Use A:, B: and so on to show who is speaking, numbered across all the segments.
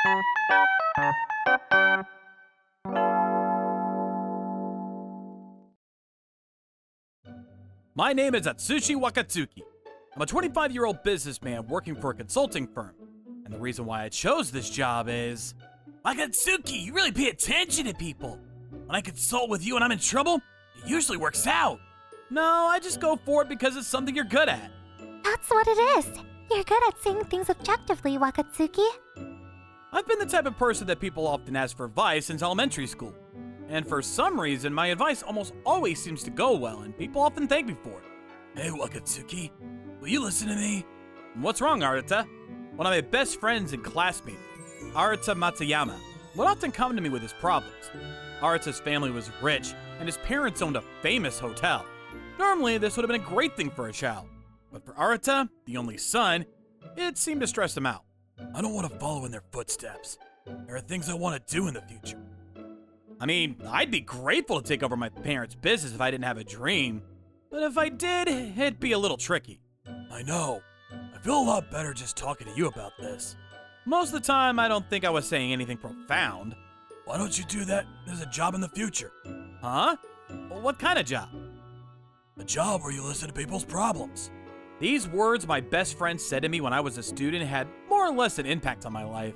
A: My name is Atsushi Wakatsuki. I'm a 25-year-old businessman working for a consulting firm. And the reason why I chose this job is... Wakatsuki, you really pay attention to people. When I consult with you and I'm in trouble, it usually works out. No, I just go for it because it's something you're good at.
B: That's what it is. You're good at seeing things objectively, Wakatsuki.
A: I've been the type of person that people often ask for advice since elementary school. And for some reason, my advice almost always seems to go well, and people often thank me for it. Hey, Wakatsuki, will you listen to me? What's wrong, Arata? One of my best friends and classmates, Arata Matsuyama, would often come to me with his problems. Arata's family was rich, and his parents owned a famous hotel. Normally, this would have been a great thing for a child. But for Arata, the only son, it seemed to stress him out. I don't want to follow in their footsteps. There are things I want to do in the future. I mean, I'd be grateful to take over my parents' business if I didn't have a dream. But if I did, it'd be a little tricky. I know. I feel a lot better just talking to you about this. Most of the time, I don't think I was saying anything profound. Why don't you do that as a job in the future? Huh? Well, what kind of job? A job where you listen to people's problems. These words my best friend said to me when I was a student had more or less an impact on my life.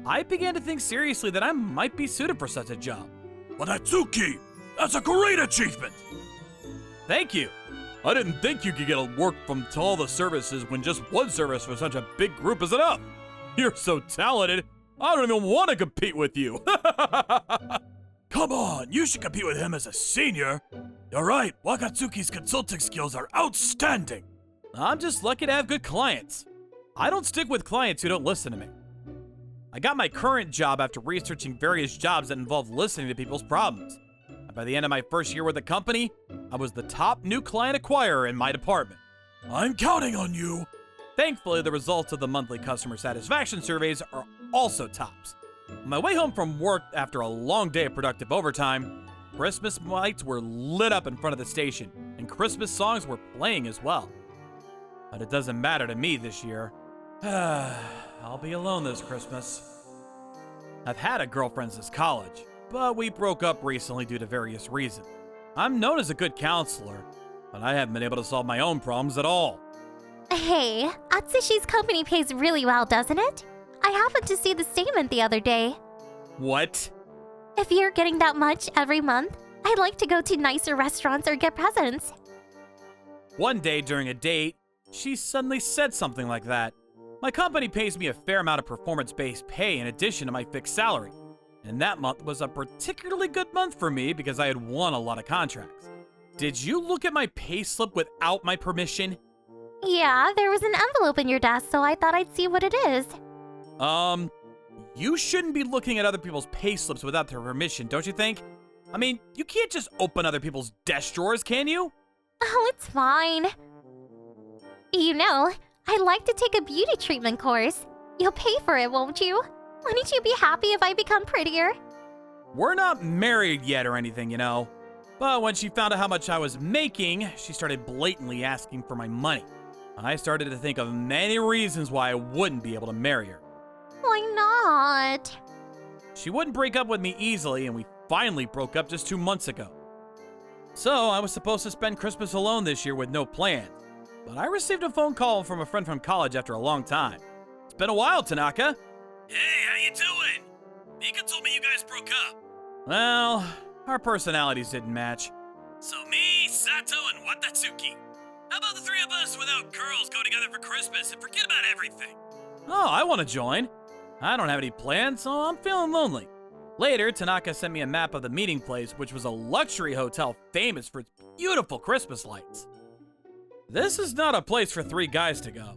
A: I began to think seriously that I might be suited for such a job. Wakatsuki! That's a great achievement! Thank you. I didn't think you could get work from all the services when just one service for such a big group is enough. You're so talented, I don't even want to compete with you. Come on, you should compete with him as a senior. You're right, Wakatsuki's consulting skills are outstanding. I'm just lucky to have good clients. I don't stick with clients who don't listen to me. I got my current job after researching various jobs that involve listening to people's problems. And by the end of my first year with the company, I was the top new client acquirer in my department. I'm counting on you. Thankfully, the results of the monthly customer satisfaction surveys are also tops. On my way home from work after a long day of productive overtime, Christmas lights were lit up in front of the station, and Christmas songs were playing as well. But it doesn't matter to me this year. I'll be alone this Christmas. I've had a girlfriend since college, but we broke up recently due to various reasons. I'm known as a good counselor, but I haven't been able to solve my own problems at all.
B: Hey, Atsushi's company pays really well, doesn't it? I happened to see the statement the other day.
A: What?
B: If you're getting that much every month, I'd like to go to nicer restaurants or get presents.
A: One day during a date, she suddenly said something like that. My company pays me a fair amount of performance-based pay in addition to my fixed salary. And that month was a particularly good month for me because I had won a lot of contracts. Did you look at my payslip without my permission?
B: Yeah, there was an envelope in your desk, so I thought I'd see what it is.
A: You shouldn't be looking at other people's payslips without their permission, don't you think? I mean, you can't just open other people's desk drawers, can you?
B: Oh, it's fine. You know, I'd like to take a beauty treatment course. You'll pay for it, won't you? Wouldn't you be happy if I become prettier?
A: We're not married yet or anything, you know. But when she found out how much I was making, she started blatantly asking for my money. I started to think of many reasons why I wouldn't be able to marry her.
B: Why not?
A: She wouldn't break up with me easily, and we finally broke up just 2 months ago. So I was supposed to spend Christmas alone this year with no plans. But I received a phone call from a friend from college after a long time. It's been a while, Tanaka. Hey, how you doing? Mika told me you guys broke up. Well, our personalities didn't match. So me, Sato, and Watatsuki. How about the three of us without girls go together for Christmas and forget about everything? Oh, I want to join. I don't have any plans, so I'm feeling lonely. Later, Tanaka sent me a map of the meeting place, which was a luxury hotel famous for its beautiful Christmas lights. This is not a place for 3 guys to go.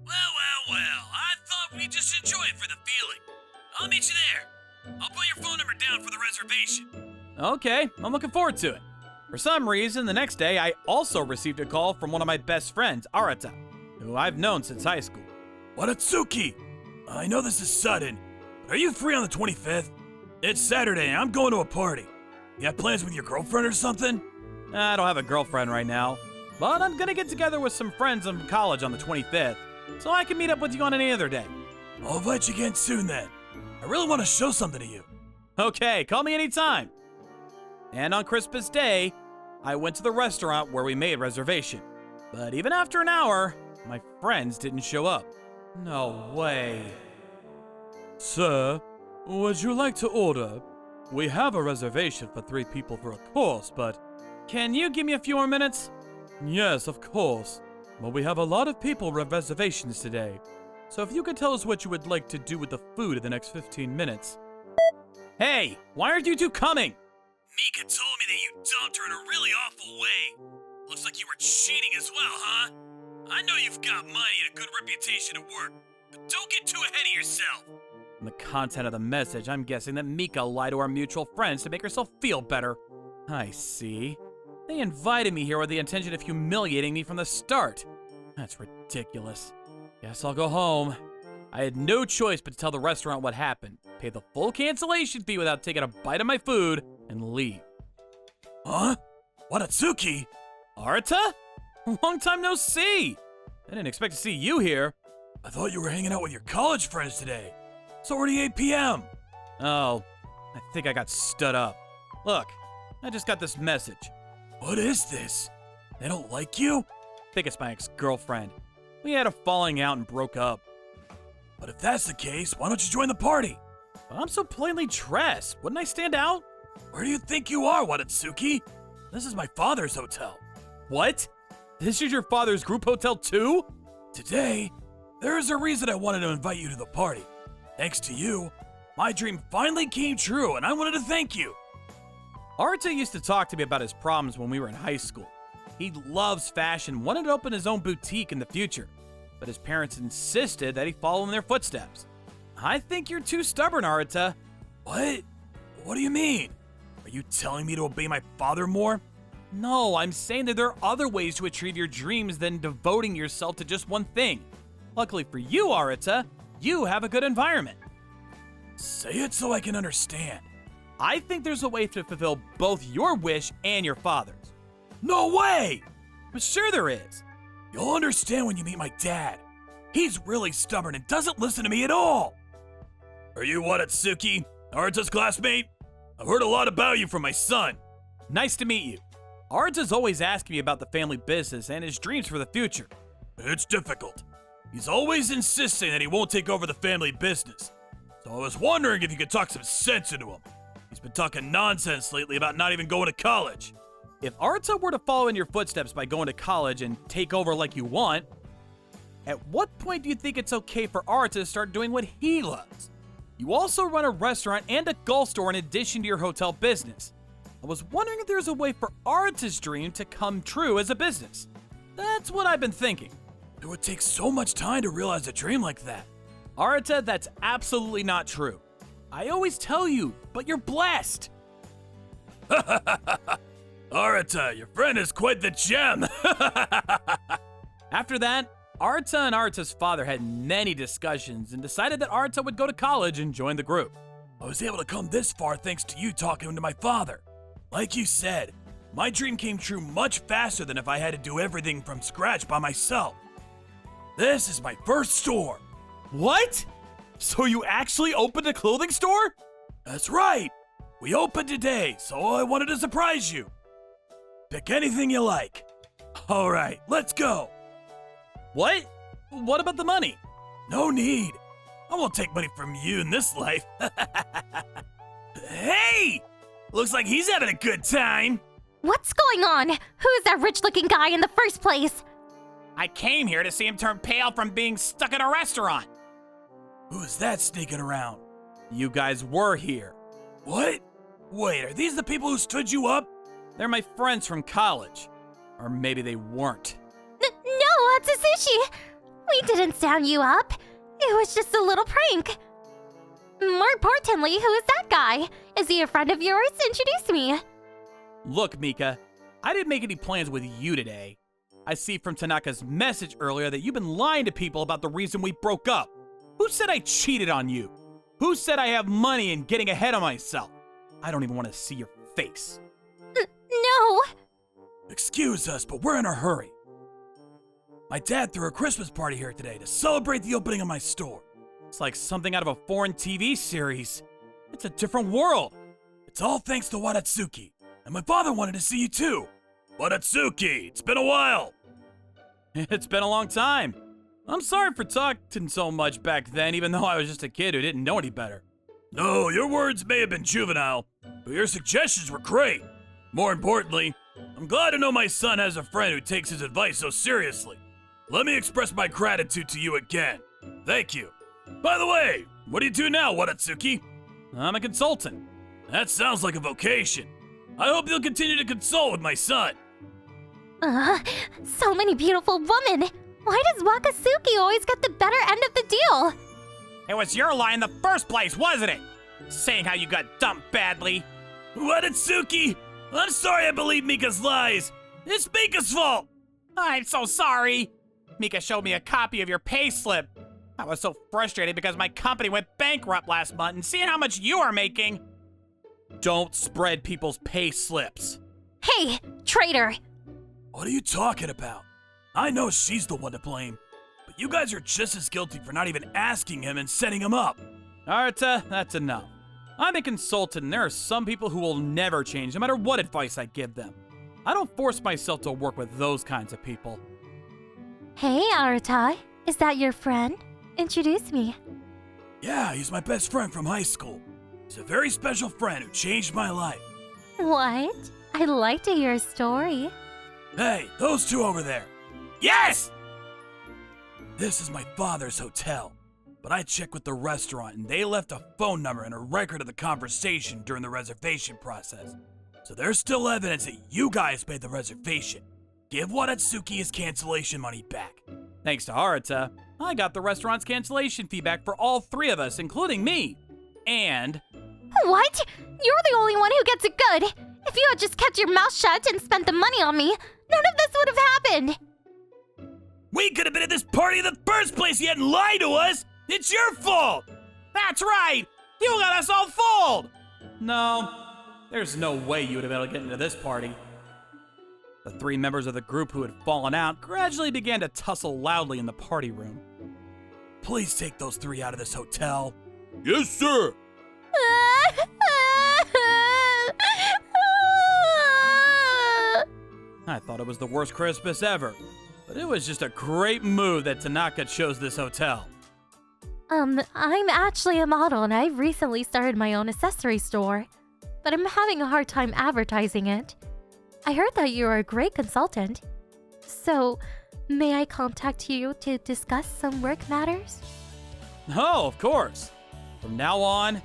A: Well. I thought we'd just enjoy it for the feeling. I'll meet you there. I'll put your phone number down for the reservation. Okay, I'm looking forward to it. For some reason, the next day, I also received a call from one of my best friends, Arata, who I've known since high school. Watatsuki! I know this is sudden, but are you free on the 25th? It's Saturday, I'm going to a party. You have plans with your girlfriend or something? I don't have a girlfriend right now, but I'm gonna get together with some friends from college on the 25th, so I can meet up with you on any other day. I'll invite you again soon then. I really want to show something to you. Okay, call me anytime. And on Christmas Day, I went to the restaurant where we made reservation. But even after an hour, my friends didn't show up. No way. Sir, would you like to order? We have a reservation for 3 people for a course, but can you give me a few more minutes? Yes, of course. Well, we have a lot of people with reservations today. So if you could tell us what you would like to do with the food in the next 15 minutes. Hey, why aren't you two coming? Mika told me that you dumped her in a really awful way. Looks like you were cheating as well, huh? I know you've got money and a good reputation at work, but don't get too ahead of yourself. From the content of the message, I'm guessing that Mika lied to our mutual friends to make herself feel better. I see. They invited me here with the intention of humiliating me from the start. That's ridiculous. Guess I'll go home. I had no choice but to tell the restaurant what happened, pay the full cancellation fee without taking a bite of my food, and leave. Huh? Watatsuki? Arata? Long time no see! I didn't expect to see you here. I thought you were hanging out with your college friends today. It's already 8 p.m. Oh, I think I got stood up. Look, I just got this message. What is this? They don't like you? I think it's my ex-girlfriend. We had a falling out and broke up. But if that's the case, why don't you join the party? I'm so plainly dressed. Wouldn't I stand out? Where do you think you are, Watatsuki? This is my father's hotel. What? This is your father's group hotel too? Today, there is a reason I wanted to invite you to the party. Thanks to you, my dream finally came true, and I wanted to thank you. Arata used to talk to me about his problems when we were in high school. He loves fashion, wanted to open his own boutique in the future, but his parents insisted that he follow in their footsteps. I think you're too stubborn, Arata. What? What do you mean? Are you telling me to obey my father more? No, I'm saying that there are other ways to achieve your dreams than devoting yourself to just one thing. Luckily for you, Arata, you have a good environment. Say it so I can understand. I think there's a way to fulfill both your wish and your father's. No way! But sure there is. You'll understand when you meet my dad. He's really stubborn and doesn't listen to me at all. Are you Watatsuki, Arata's classmate? I've heard a lot about you from my son. Nice to meet you. Arata's always asking me about the family business and his dreams for the future. It's difficult. He's always insisting that he won't take over the family business. So I was wondering if you could talk some sense into him. He's been talking nonsense lately about not even going to college. If Arata were to follow in your footsteps by going to college and take over like you want, at what point do you think it's okay for Arata to start doing what he loves? You also run a restaurant and a golf store in addition to your hotel business. I was wondering if there's a way for Arata's dream to come true as a business. That's what I've been thinking. It would take so much time to realize a dream like that. Arata, that's absolutely not true. I always tell you, but you're blessed. Arata, your friend is quite the gem. After that, Arata and Arata's father had many discussions and decided that Arata would go to college and join the group. I was able to come this far thanks to you talking to my father. Like you said, my dream came true much faster than if I had to do everything from scratch by myself. This is my first store. What? So you actually opened a clothing store? That's right. We opened today, so I wanted to surprise you. Pick anything you like. All right, let's go. What? What about the money? No need. I won't take money from you in this life. Hey! Looks like he's having a good time.
B: What's going on? Who is that rich-looking guy in the first place?
A: I came here to see him turn pale from being stuck in a restaurant. Who is that sneaking around? You guys were here. What? Wait, are these the people who stood you up? They're my friends from college. Or maybe they weren't.
B: No, Atsushi! We didn't sound you up. It was just a little prank. More importantly, who is that guy? Is he a friend of yours? Introduce me.
A: Look, Mika, I didn't make any plans with you today. I see from Tanaka's message earlier that you've been lying to people about the reason we broke up. Who said I cheated on you? Who said I have money and getting ahead of myself? I don't even want to see your face.
B: No.
A: Excuse us, but we're in a hurry. My dad threw a Christmas party here today to celebrate the opening of my store. It's like something out of a foreign TV series. It's a different world. It's all thanks to Wadatsuki. And my father wanted to see you too. Wadatsuki, it's been a while. It's been a long time. I'm sorry for talking so much back then, even though I was just a kid who didn't know any better. No, your words may have been juvenile, but your suggestions were great. More importantly, I'm glad to know my son has a friend who takes his advice so seriously. Let me express my gratitude to you again. Thank you. By the way, what do you do now, Wadatsuki? I'm a consultant. That sounds like a vocation. I hope you'll continue to consult with my son.
B: So many beautiful women. Why does Wakatsuki always get the better end of the deal?
A: It was your lie in the first place, wasn't it? Saying how you got dumped badly. Wadatsuki, I'm sorry I believe Mika's lies. It's Mika's fault. I'm so sorry. Mika showed me a copy of your pay slip. I was so frustrated because my company went bankrupt last month, and seeing how much you are making. Don't spread people's pay slips.
B: Hey, traitor.
A: What are you talking about? I know she's the one to blame, but you guys are just as guilty for not even asking him and setting him up. Arta, that's enough. I'm a consultant, and there are some people who will never change no matter what advice I give them. I don't force myself to work with those kinds of people.
B: Hey, Arutai. Is that your friend? Introduce me.
A: Yeah, he's my best friend from high school. He's a very special friend who changed my life.
B: What? I'd like to hear a story.
A: Hey, those two over there. Yes! This is my father's hotel, but I checked with the restaurant and they left a phone number and a record of the conversation during the reservation process. So there's still evidence that you guys made the reservation. Give Wadatsuki his cancellation money back. Thanks to Haruta, I got the restaurant's cancellation fee back for all three of us, including me. And...
B: What? You're the only one who gets it good. If you had just kept your mouth shut and spent the money on me, none of this would have happened.
A: We could have been at this party in the first place. You hadn't lied to us. It's your fault. That's right. You got us all fooled. No, there's no way you would have been able to get into this party. The three members of the group who had fallen out gradually began to tussle loudly in the party room. Please take those three out of this hotel. Yes, sir. I thought it was the worst Christmas ever, but it was just a great move that Tanaka chose this hotel.
B: I'm actually a model and I've recently started my own accessory store, but I'm having a hard time advertising it. I heard that you are a great consultant. So, may I contact you to discuss some work matters?
A: Oh, of course. From now on,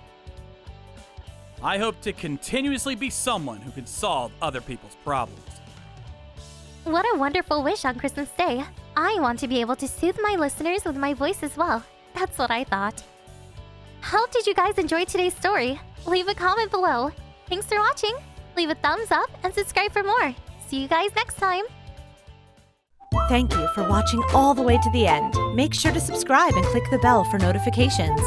A: I hope to continuously be someone who can solve other people's problems.
B: What a wonderful wish on Christmas Day. I want to be able to soothe my listeners with my voice as well. That's what I thought. How did you guys enjoy today's story? Leave a comment below. Thanks for watching. Leave a thumbs up and subscribe for more. See you guys next time.
C: Thank you for watching all the way to the end. Make sure to subscribe and click the bell for notifications.